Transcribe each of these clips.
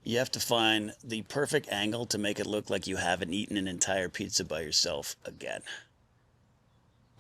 You have to find the perfect angle to make it look like you haven't eaten an entire pizza by yourself again.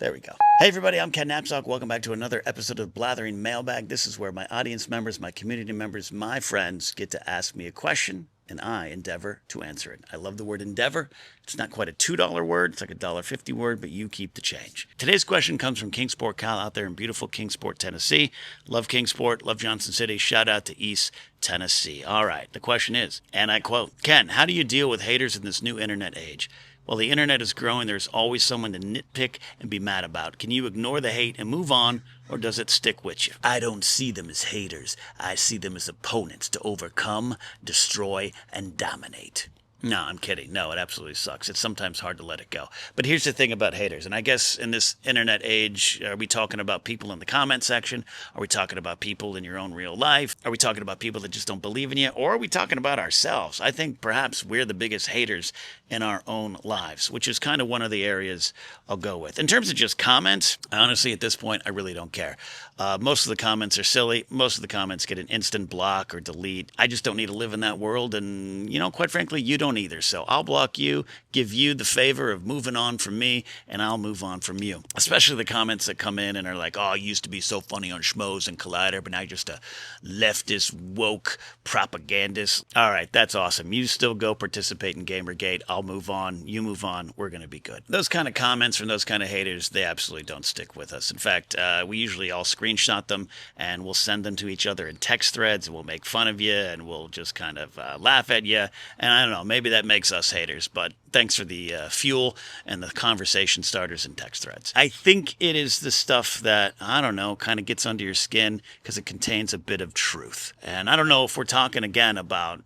There we go. Hey everybody, I'm Ken Napzok. Welcome back to another episode of Blathering Mailbag. This is where my audience members, my community members, my friends get to ask me a question and I endeavor to answer it. I love the word endeavor. It's not quite a $2 word. It's like a $1.50 word, but you keep the change. Today's question comes from Kingsport Cal out there in beautiful Kingsport, Tennessee. Love Kingsport, love Johnson City. Shout out to East Tennessee. All right, the question is, and I quote, Ken, how do you deal with haters in this new internet age? While the internet is growing, there's always someone to nitpick and be mad about. Can you ignore the hate and move on, or does it stick with you? I don't see them as haters. I see them as opponents to overcome, destroy, and dominate. No, I'm kidding. No, it absolutely sucks. It's sometimes hard to let it go. But here's the thing about haters, and I guess in this internet age, are we talking about people in the comment section? Are we talking about people in your own real life? Are we talking about people that just don't believe in you? Or are we talking about ourselves? I think perhaps we're the biggest haters in our own lives, which is kind of one of the areas I'll go with. In terms of just comments, honestly, at this point, I really don't care. Most of the comments are silly. Most of the comments get an instant block or delete. I just don't need to live in that world, and, quite frankly, you don't either. So I'll block you, give you the favor of moving on from me, and I'll move on from you. Especially the comments that come in and are like, oh, I used to be so funny on Schmoes and Collider, but now you're just a leftist, woke propagandist. All right, that's awesome. You still go participate in Gamergate. I'll move on. You move on. We're going to be good. Those kind of comments from those kind of haters, they absolutely don't stick with us. In fact, we usually all screenshot them and we'll send them to each other in text threads, and we'll make fun of you and we'll just kind of laugh at you. And I don't know, maybe that makes us haters, but thanks for the fuel and the conversation starters and text threads. I think it is the stuff that, I don't know, kind of gets under your skin because it contains a bit of truth. And I don't know if we're talking again about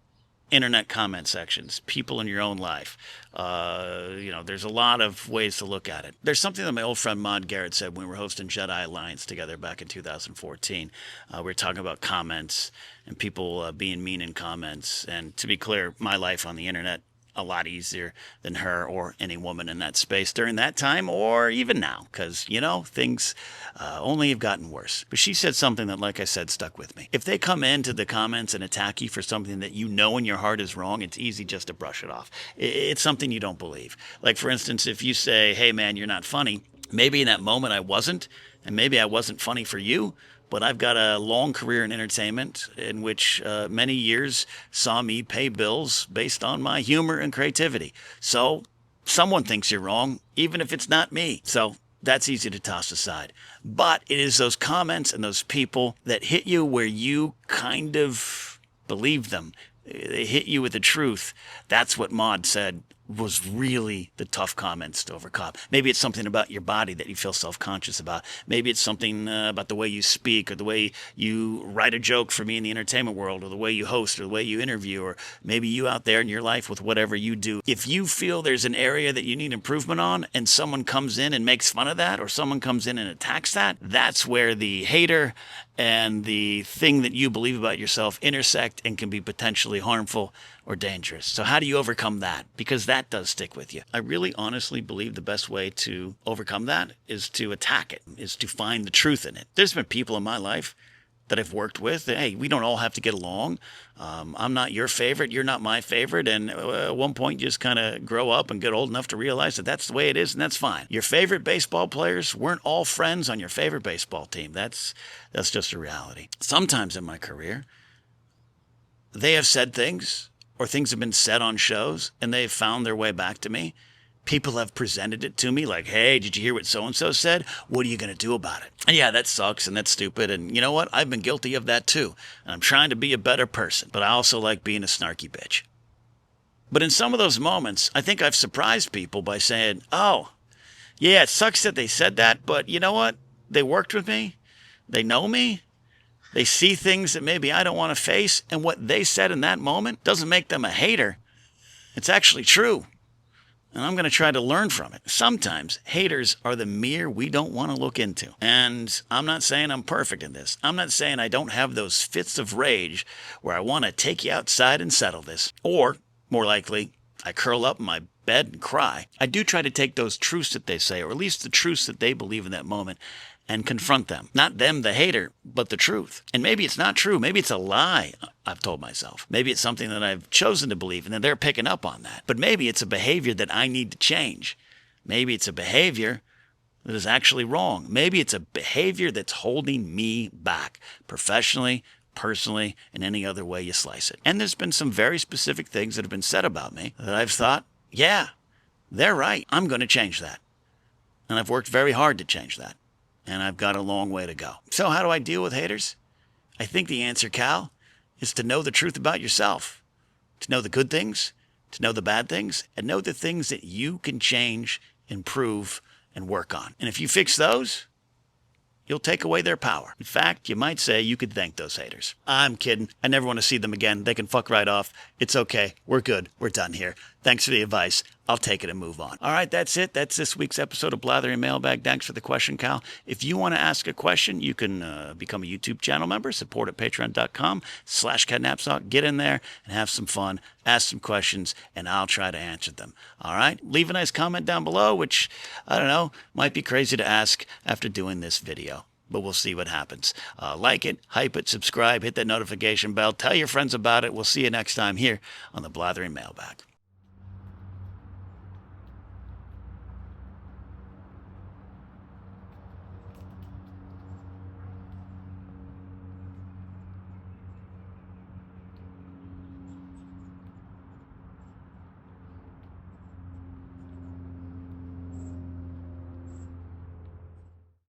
internet comment sections, people in your own life. There's a lot of ways to look at it. There's something that my old friend Mod Garrett said when we were hosting Jedi Alliance together back in 2014. We were talking about comments and people being mean in comments. And to be clear, my life on the internet a lot easier than her or any woman in that space during that time or even now, because, things only have gotten worse. But she said something that, like I said, stuck with me. If they come into the comments and attack you for something that you know in your heart is wrong, it's easy just to brush it off. It's something you don't believe. Like, for instance, if you say, hey, man, you're not funny, maybe in that moment I wasn't, and maybe I wasn't funny for you, but I've got a long career in entertainment in which many years saw me pay bills based on my humor and creativity. So someone thinks you're wrong, even if it's not me. So that's easy to toss aside. But it is those comments and those people that hit you where you kind of believe them. They hit you with the truth. That's what Maud said was really the tough comments to overcome. Maybe it's something about your body that you feel self-conscious about. Maybe it's something about the way you speak or the way you write a joke for me in the entertainment world or the way you host or the way you interview or maybe you out there in your life with whatever you do. If you feel there's an area that you need improvement on and someone comes in and makes fun of that or someone comes in and attacks that, that's where the hater and the thing that you believe about yourself intersect and can be potentially harmful or dangerous. So how do you overcome that? Because that does stick with you. I really honestly believe the best way to overcome that is to attack it, is to find the truth in it. There's been people in my life that I've worked with. Hey, we don't all have to get along. I'm not your favorite. You're not my favorite. And at one point, you just kind of grow up and get old enough to realize that that's the way it is, and that's fine. Your favorite baseball players weren't all friends on your favorite baseball team. That's just a reality. Sometimes in my career, they have said things or things have been said on shows and they've found their way back to me. People have presented it to me like, hey, did you hear what so-and-so said? What are you going to do about it? And yeah, that sucks and that's stupid. And you know what? I've been guilty of that too. And I'm trying to be a better person, but I also like being a snarky bitch. But in some of those moments, I think I've surprised people by saying, oh, yeah, it sucks that they said that, but you know what? They worked with me. They know me. They see things that maybe I don't want to face, and what they said in that moment doesn't make them a hater. It's actually true. And I'm going to try to learn from it. Sometimes haters are the mirror we don't want to look into. And I'm not saying I'm perfect in this. I'm not saying I don't have those fits of rage where I want to take you outside and settle this. Or, more likely, I curl up in my bed and cry. I do try to take those truths that they say, or at least the truths that they believe in that moment, and confront them. Not them, the hater, but the truth. And maybe it's not true. Maybe it's a lie, I've told myself. Maybe it's something that I've chosen to believe, and then they're picking up on that. But maybe it's a behavior that I need to change. Maybe it's a behavior that is actually wrong. Maybe it's a behavior that's holding me back, professionally, personally, in any other way you slice it. And there's been some very specific things that have been said about me that I've thought, yeah, they're right. I'm going to change that. And I've worked very hard to change that. And I've got a long way to go. So how do I deal with haters? I think the answer, Cal, is to know the truth about yourself. To know the good things, to know the bad things, and know the things that you can change, improve, and work on. And if you fix those, you'll take away their power. In fact, you might say you could thank those haters. I'm kidding. I never want to see them again. They can fuck right off. It's okay. We're good. We're done here. Thanks for the advice. I'll take it and move on. All right, that's it. That's this week's episode of Blathering Mailbag. Thanks for the question, Cal. If you want to ask a question, you can become a YouTube channel member. Support at patreon.com/Napzok. Get in there and have some fun. Ask some questions, and I'll try to answer them. All right? Leave a nice comment down below, which, I don't know, might be crazy to ask after doing this video. But we'll see what happens. Like it, hype it, subscribe, hit that notification bell. Tell your friends about it. We'll see you next time here on the Blathering Mailbag.